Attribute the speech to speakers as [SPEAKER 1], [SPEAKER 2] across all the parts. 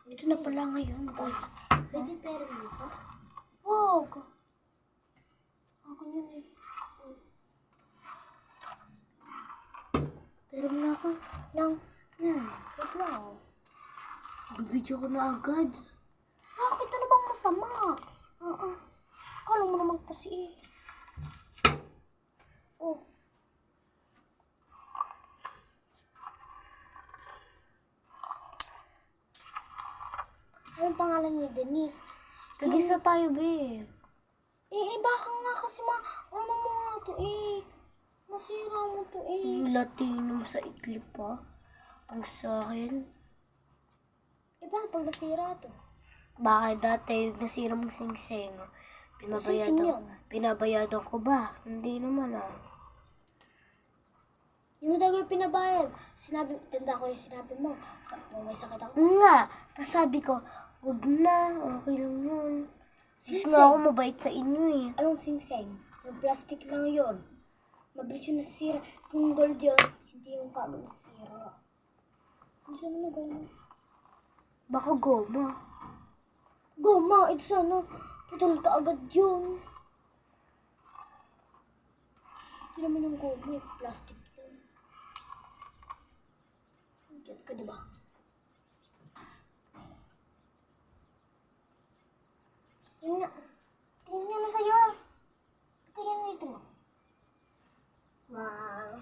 [SPEAKER 1] Ito na pala ngayon, guys.
[SPEAKER 2] Pwede pera mo ito?
[SPEAKER 1] Wag! Ako yun eh. Pero mo na ako lang. Yan.
[SPEAKER 2] Wait lang.
[SPEAKER 1] Bibidyo ko na agad.
[SPEAKER 2] Bakit? Ano bang masama? Kala mo naman kasi eh. Oh. Anong pangalan niya, Denise?
[SPEAKER 1] Tag-isa tayo, babe.
[SPEAKER 2] Baka nga kasi ano mo nga to eh. Masira mo to eh.
[SPEAKER 1] Yung Latino mo sa iklip pa. Ang sa akin.
[SPEAKER 2] Paano pag nasira to?
[SPEAKER 1] Bakit dati yung nasira mong sing-sing?
[SPEAKER 2] Sing-sing yun.
[SPEAKER 1] Pinabayadan ko ba? Hindi naman ah.
[SPEAKER 2] Yung talaga pinabayad. Tanda ko yung sinabi mo. May sakit ako.
[SPEAKER 1] Nga, tapos sabi ko, huwag na, okay lang yun. Sis
[SPEAKER 2] Sing-sing.
[SPEAKER 1] nga ako mabait sa inyo eh.
[SPEAKER 2] Anong sing-sing? Yung plastic lang yun. Mabilis yung nasira. Kung gold yun, hindi yung kagad nasira. Ano saan mo na goma?
[SPEAKER 1] Baka goma.
[SPEAKER 2] Goma! Ito sana. Putol ka agad yun. Hindi naman yung goma. Yung plastic yun. Get ka diba? Yun nga. Tingin nga na sa'yo. Tingin mo ito. Wow.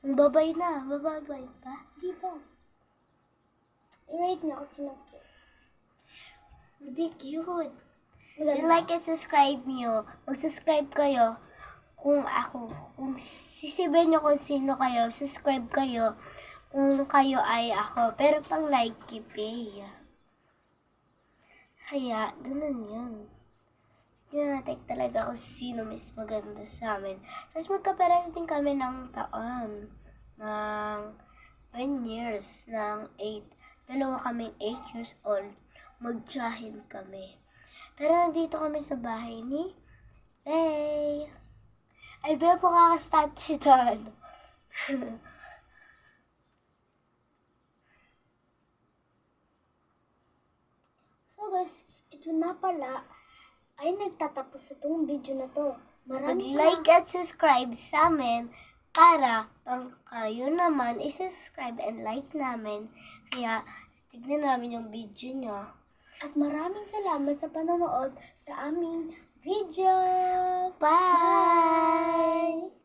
[SPEAKER 1] Babay na, babay pa.
[SPEAKER 2] Di ba? I-rate na kasi lang.
[SPEAKER 1] Hindi cute.
[SPEAKER 2] Maganda.
[SPEAKER 1] I-like and subscribe nyo. Mag-subscribe kayo. Kung sisibayin nyo kung sino kayo, subscribe kayo. Kung kayo ay ako. Pero pang like, pay. Kaya, ganun yun. Natin talaga kung sino mas maganda sa amin. Tapos magkapares din kami ng taon. Ng 10 years. Ng 8. Dalawa kaming 8 years old. Magtsahin kami. Pero nandito kami sa bahay ni Faye. Ay, pero po kakastatue doon.
[SPEAKER 2] So guys, ito na pala ay nagtatapos itong video na to. Maraming
[SPEAKER 1] Mag-like at subscribe sa amin para pang kayo naman i-subscribe and like namin. Kaya tignan namin yung video nyo.
[SPEAKER 2] at maraming salamat sa panonood sa aming video.
[SPEAKER 1] Bye!